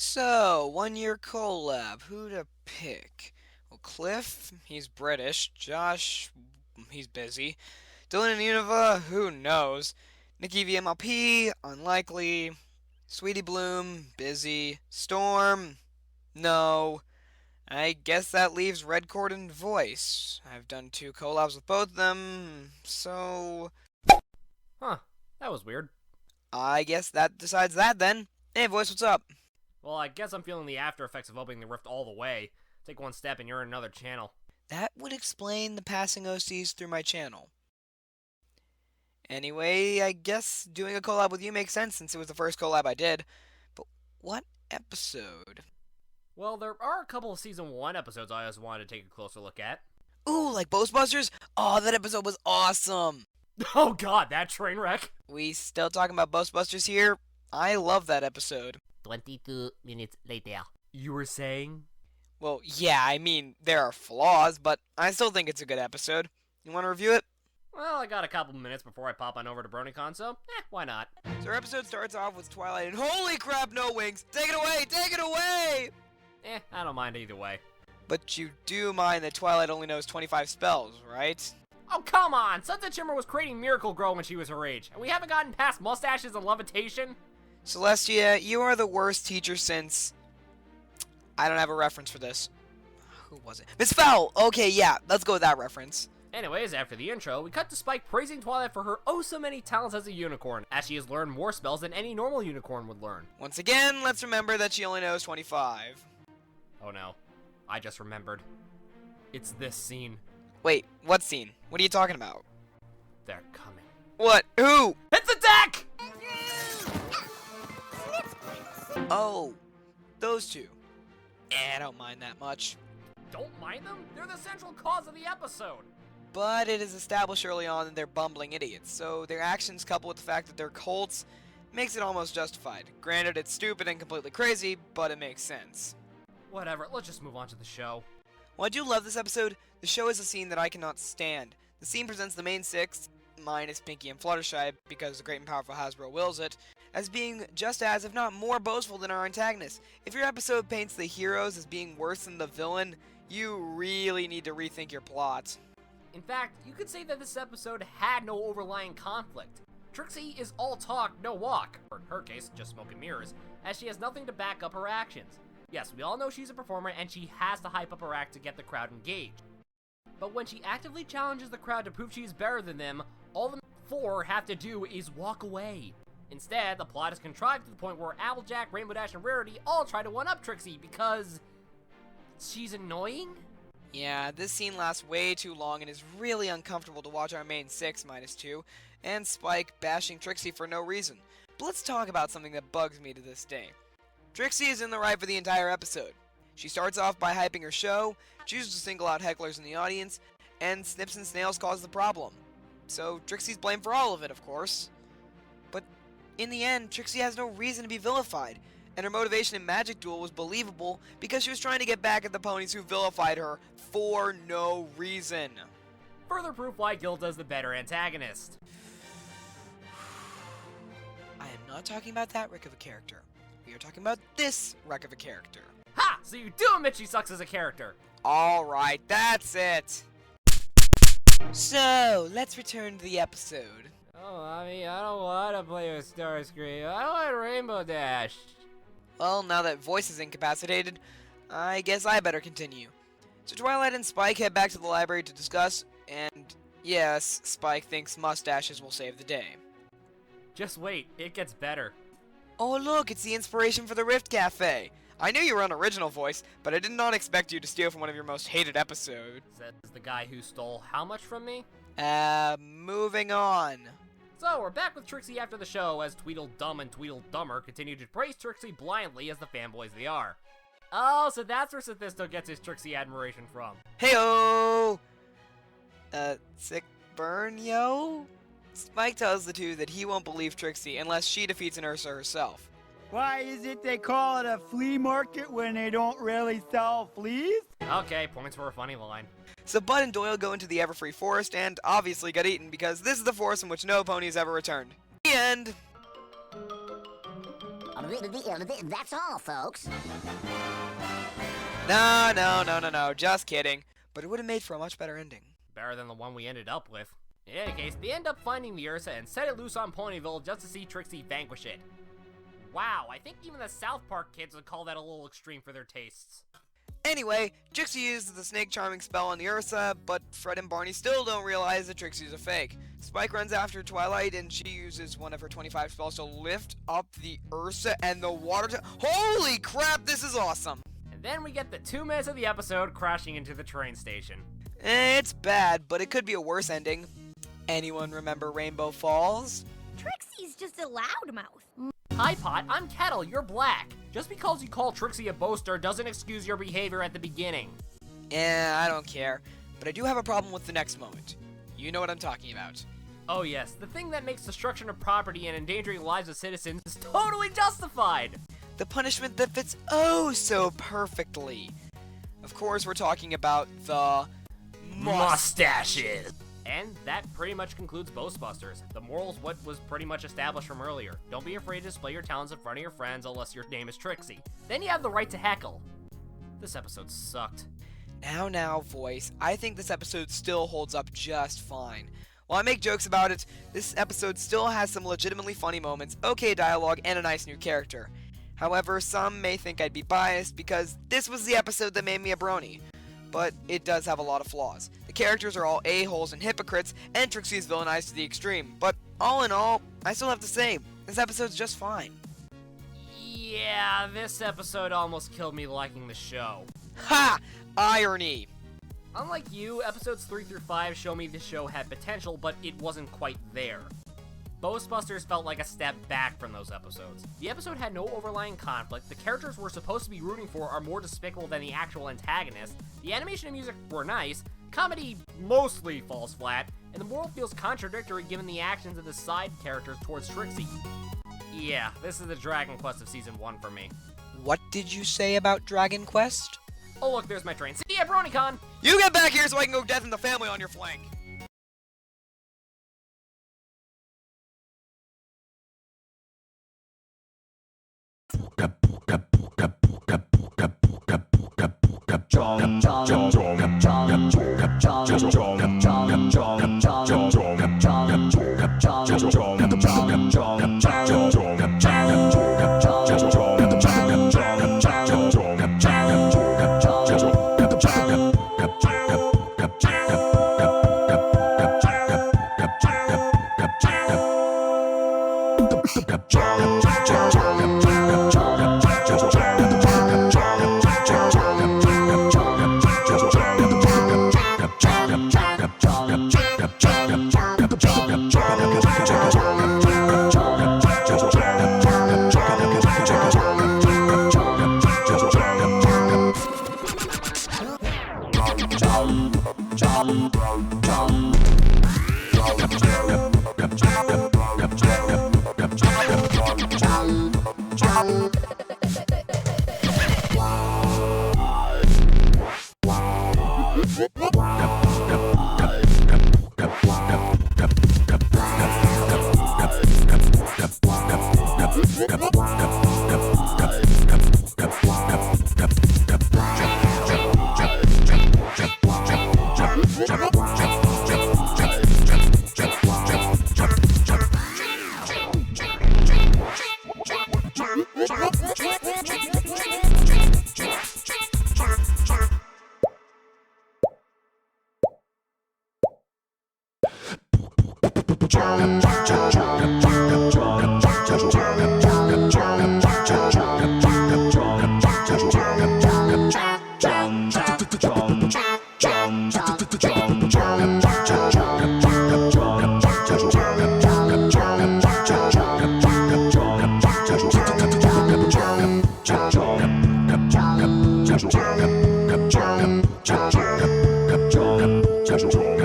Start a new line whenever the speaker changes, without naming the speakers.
So, 1 year collab. Who to pick? Well, Cliff, he's British. Josh, he's busy. Dylan and Unova, who knows? Nikki VMLP, unlikely. Sweetie Bloom, busy. Storm, no. I guess that leaves Redcord and Voice. I've done 2 collabs with both of them, so
Huh, that was weird.
I guess that decides that then. Hey, Voice, what's up?
Well, I guess I'm feeling the after effects of opening the rift all the way. Take one step and you're in another channel.
That would explain the passing OCs through my channel. Anyway, I guess doing a collab with you makes sense since it was the first collab I did. But what episode?
Well, there are a couple of Season 1 episodes I always wanted to take a closer look at.
Ooh, like Boastbusters? Oh, that episode was awesome!
Oh god, that train wreck!
We still talking about Boastbusters here? I love that episode.
22 minutes later. You were saying?
Well, yeah, I mean, there are flaws, but I still think it's a good episode. You want to review it?
Well, I got a couple minutes before I pop on over to BronyCon, so why not?
So our episode starts off with Twilight and holy crap, no wings! Take it away! Take it away!
I don't mind either way.
But you do mind that Twilight only knows 25 spells, right?
Oh, come on! Sunset Shimmer was creating Miracle Grow when she was her age, and we haven't gotten past mustaches and levitation?
Celestia, you are the worst teacher since... I don't have a reference for this. Who was it? Miss Fowl! Okay, yeah, let's go with that reference.
Anyways, after the intro, we cut to Spike praising Twilight for her oh so many talents as a unicorn, as she has learned more spells than any normal unicorn would learn.
Once again, let's remember that she only knows 25.
Oh no, I just remembered. It's this scene.
Wait, what scene? What are you talking about?
They're coming.
What? Who?
Hit the deck!
Oh, those two. I don't mind that much.
Don't mind them? They're the central cause of the episode.
But it is established early on that they're bumbling idiots, so their actions coupled with the fact that they're colts makes it almost justified. Granted, it's stupid and completely crazy, but it makes sense.
Whatever, let's just move on to the show.
While I do love this episode, the show is a scene that I cannot stand. The scene presents the main six, minus Pinky and Fluttershy, because the great and powerful Hasbro wills it, as being just as, if not more, boastful than our antagonists. If your episode paints the heroes as being worse than the villain, you really need to rethink your plot.
In fact, you could say that this episode had no overlying conflict. Trixie is all talk, no walk, or in her case, just smoke and mirrors, as she has nothing to back up her actions. Yes, we all know she's a performer and she has to hype up her act to get the crowd engaged. But when she actively challenges the crowd to prove she's better than them, all the four have to do is walk away. Instead, the plot is contrived to the point where Applejack, Rainbow Dash, and Rarity all try to one-up Trixie because... she's annoying?
Yeah, this scene lasts way too long and is really uncomfortable to watch our main six, minus 2, and Spike bashing Trixie for no reason. But let's talk about something that bugs me to this day. Trixie is in the right for the entire episode. She starts off by hyping her show, chooses to single out hecklers in the audience, and Snips and Snails cause the problem. So Trixie's blamed for all of it, of course. But in the end, Trixie has no reason to be vilified, and her motivation in Magic Duel was believable because she was trying to get back at the ponies who vilified her for no reason.
Further proof why Gilda's the better antagonist.
I am not talking about that wreck of a character. We are talking about this wreck of a character.
Ha! So you do admit she sucks as a character.
Alright, that's it. So, let's return to the episode.
Oh, I don't want to play with Starscream. I want Rainbow Dash.
Well, now that Voice is incapacitated, I guess I better continue. So Twilight and Spike head back to the library to discuss, and yes, Spike thinks mustaches will save the day.
Just wait, it gets better.
Oh look, it's the inspiration for the Rift Cafe! I knew you were an original Voice, but I did not expect you to steal from one of your most hated episodes.
Says the guy who stole how much from me?
Moving on.
So, we're back with Trixie after the show as Tweedledum and Tweedledummer continue to praise Trixie blindly as the fanboys they are. Oh, so that's where Sophisto gets his Trixie admiration from.
Heyo! Sick burn, yo? Spike tells the two that he won't believe Trixie unless she defeats an Ursa herself.
Why is it they call it a flea market when they don't really sell fleas?
Okay, points for a funny line.
So Bud and Doyle go into the Everfree Forest and obviously get eaten because this is the forest in which no ponies ever returned. The end!
That's all, folks.
No, just kidding. But it would have made for a much better ending.
Better than the one we ended up with. In any case, they end up finding the Ursa and set it loose on Ponyville just to see Trixie vanquish it. Wow, I think even the South Park kids would call that a little extreme for their tastes.
Anyway, Trixie uses the snake charming spell on the Ursa, but Fred and Barney still don't realize that Trixie's a fake. Spike runs after Twilight and she uses one of her 25 spells to lift up the Ursa and the water Holy crap, this is awesome!
And then we get the 2 minutes of the episode crashing into the train station.
It's bad, but it could be a worse ending. Anyone remember Rainbow Falls?
Trixie's just a loudmouth.
Hi Pot, I'm Kettle, you're black. Just because you call Trixie a boaster doesn't excuse your behavior at the beginning.
I don't care. But I do have a problem with the next moment. You know what I'm talking about.
Oh yes, the thing that makes destruction of property and endangering lives of citizens is totally justified!
The punishment that fits oh so perfectly. Of course, we're talking about the
mustaches! And that pretty much concludes Boastbusters. The moral's what was pretty much established from earlier. Don't be afraid to display your talents in front of your friends unless your name is Trixie. Then you have the right to heckle. This episode sucked.
Now, voice. I think this episode still holds up just fine. While I make jokes about it, this episode still has some legitimately funny moments, okay dialogue, and a nice new character. However, some may think I'd be biased because this was the episode that made me a brony. But it does have a lot of flaws. The characters are all a-holes and hypocrites, and Trixie is villainized to the extreme. But all in all, I still have to say, this episode's just fine.
Yeah, this episode almost killed me liking the show.
Ha! Irony!
Unlike you, episodes 3 through 5 show me the show had potential, but it wasn't quite there. Boastbusters felt like a step back from those episodes. The episode had no overlying conflict, the characters we're supposed to be rooting for are more despicable than the actual antagonists, the animation and music were nice, comedy mostly falls flat, and the moral feels contradictory given the actions of the side characters towards Trixie. Yeah, this is the Dragon Quest of Season 1 for me.
What did you say about Dragon Quest?
Oh look, there's my train. See ya, BronyCon!
You get back here so I can go death in the family on your flank!
Magic Duel.